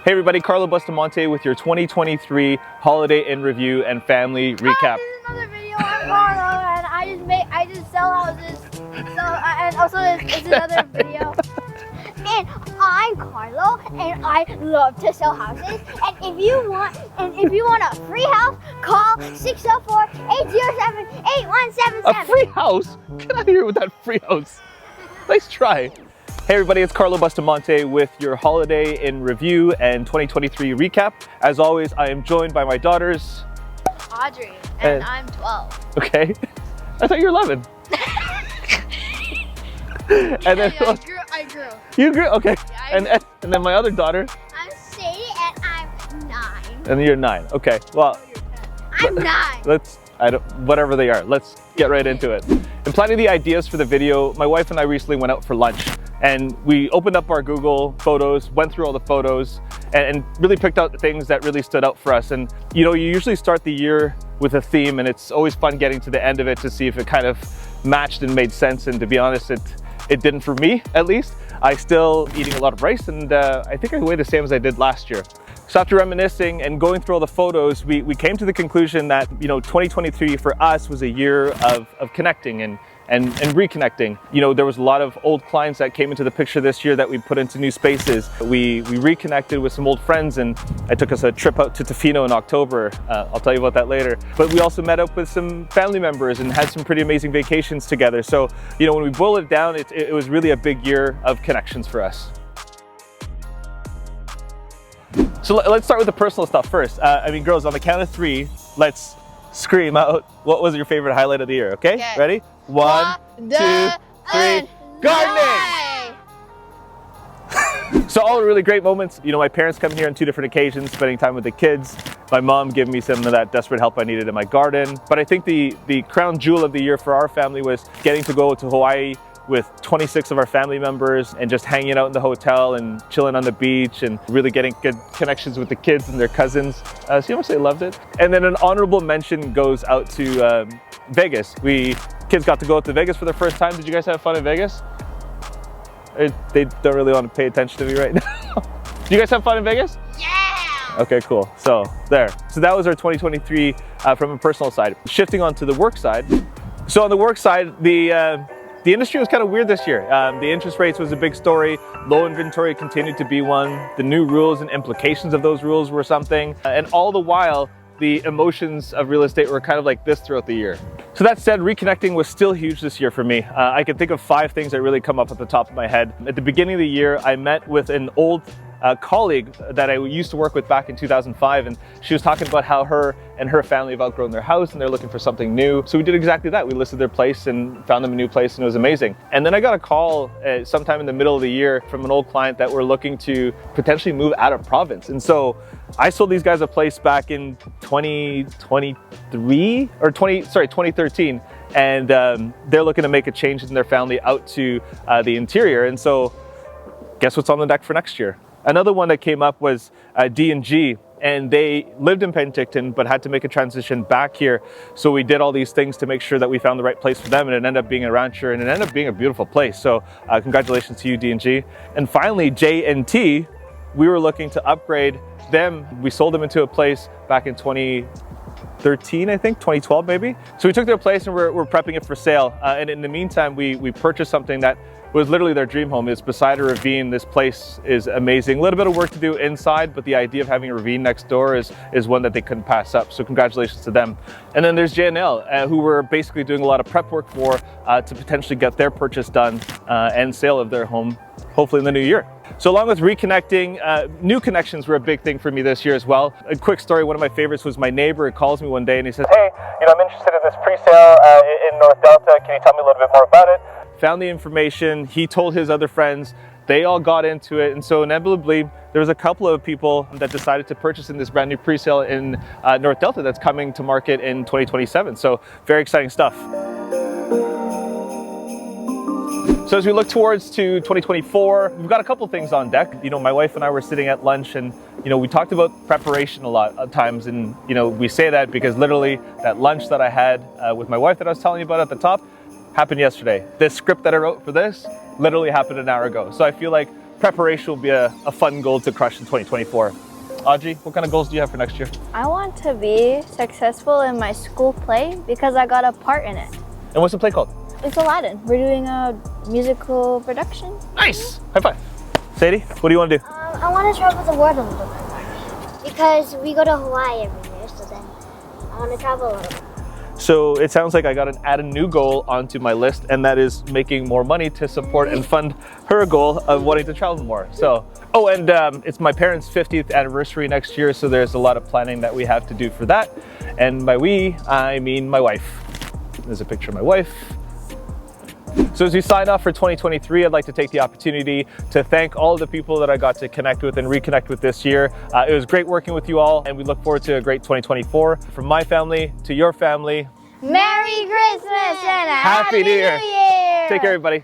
Hey everybody, Carlo Bustamante with your 2023 Holiday in Review and Family Recap. This is another video. I'm Carlo, and I just sell houses. So and also this is another video. And I'm Carlo, and I love to sell houses. And if you want a free house, call 604-807-8177. A free house? Get out of here with that free house. Nice try. Hey everybody, it's Carlo Bustamante with your Holiday in Review and 2023 Recap. As always, I am joined by my daughters. Audrey, and I'm 12. Okay. I thought you were 11. And then I grew. You grew? Okay. Yeah, and then my other daughter. I'm Sadie, and I'm 9. And you're 9. Okay. Well, I'm 9. Whatever they are, let's get right into it. In planning the ideas for the video, my wife and I recently went out for lunch. And we opened up our Google Photos, went through all the photos, and really picked out the things that really stood out for us. And you know, you usually start the year with a theme, and it's always fun getting to the end of it to see if it kind of matched and made sense. And to be honest, it didn't for me, at least. I still eating a lot of rice, and I think I weigh the same as I did last year. So after reminiscing and going through all the photos, we came to the conclusion that, you know, 2023 for us was a year of connecting and reconnecting. You know, there was a lot of old clients that came into the picture this year that we put into new spaces. We reconnected with some old friends, and I took us a trip out to Tofino in October. I'll tell you about that later. But we also met up with some family members and had some pretty amazing vacations together. So, you know, when we boil it down, it was really a big year of connections for us. So let's start with the personal stuff first. I mean, girls, on the count of 3, let's scream out, what was your favorite highlight of the year, okay? Ready? 1, 2, 3, gardening! So all really great moments. You know, my parents come here on 2 different occasions, spending time with the kids. My mom giving me some of that desperate help I needed in my garden. But I think the crown jewel of the year for our family was getting to go to Hawaii with 26 of our family members and just hanging out in the hotel and chilling on the beach and really getting good connections with the kids and their cousins. See how much they loved it? And then an honorable mention goes out to Vegas. Kids got to go to Vegas for the first time. Did you guys have fun in Vegas? They don't really want to pay attention to me right now. Do you guys have fun in Vegas? Yeah! Okay, cool. So there. So that was our 2023 from a personal side. Shifting on to the work side. So on the work side, the industry was kind of weird this year. The interest rates was a big story. Low inventory continued to be one. The new rules and implications of those rules were something. And all the while, the emotions of real estate were kind of like this throughout the year. So that said, reconnecting was still huge this year for me. I can think of 5 things that really come up at the top of my head. At the beginning of the year, I met with an old colleague that I used to work with back in 2005, and she was talking about how her and her family have outgrown their house and they're looking for something new. So we did exactly that. We listed their place and found them a new place, and it was amazing. And then I got a call sometime in the middle of the year from an old client that were looking to potentially move out of province. And so I sold these guys a place back in 2013, and they're looking to make a change in their family out to the interior. And so guess what's on the deck for next year? Another one that came up was D&G, and they lived in Penticton but had to make a transition back here. So we did all these things to make sure that we found the right place for them, and it ended up being a rancher, and it ended up being a beautiful place. So congratulations to you, D&G. And finally, J&T, we were looking to upgrade them. We sold them into a place back in 2013, I think, 2012 maybe. So we took their place and we're prepping it for sale. And in the meantime, we purchased something that was literally their dream home. It's beside a ravine. This place is amazing. A little bit of work to do inside, but the idea of having a ravine next door is one that they couldn't pass up. So congratulations to them. And then there's J&L, who we're basically doing a lot of prep work for to potentially get their purchase done and sale of their home, hopefully in the new year. So along with reconnecting, new connections were a big thing for me this year as well. A quick story, one of my favorites was my neighbor who calls me one day and he says, "Hey, you know, I'm interested in this pre-sale in North Delta. Can you tell me a little bit more about it?" Found the information, he told his other friends, they all got into it, and so inevitably there was a couple of people that decided to purchase in this brand new pre-sale in North Delta that's coming to market in 2027. So very exciting stuff. So as we look towards to 2024, we've got a couple things on deck. You know, my wife and I were sitting at lunch, and you know, we talked about preparation a lot of times, and you know, we say that because literally that lunch that I had with my wife that I was telling you about at the top happened yesterday. This script that I wrote for this literally happened an hour ago. So I feel like preparation will be a fun goal to crush in 2024. Audrey, what kind of goals do you have for next year? I want to be successful in my school play because I got a part in it. And what's the play called? It's Aladdin. We're doing a musical production. Nice! High five. Sadie, what do you want to do? I want to travel the world a little bit more because we go to Hawaii every year, so then I want to travel a little bit. So it sounds like I got to add a new goal onto my list, and that is making more money to support and fund her goal of wanting to travel more. So, oh, and it's my parents' 50th anniversary next year, so there's a lot of planning that we have to do for that. And by we, I mean my wife. There's a picture of my wife. So as we sign off for 2023, I'd like to take the opportunity to thank all of the people that I got to connect with and reconnect with this year. It was great working with you all, and we look forward to a great 2024. From my family to your family, Merry Christmas and a Happy New Year. New Year! Take care, everybody.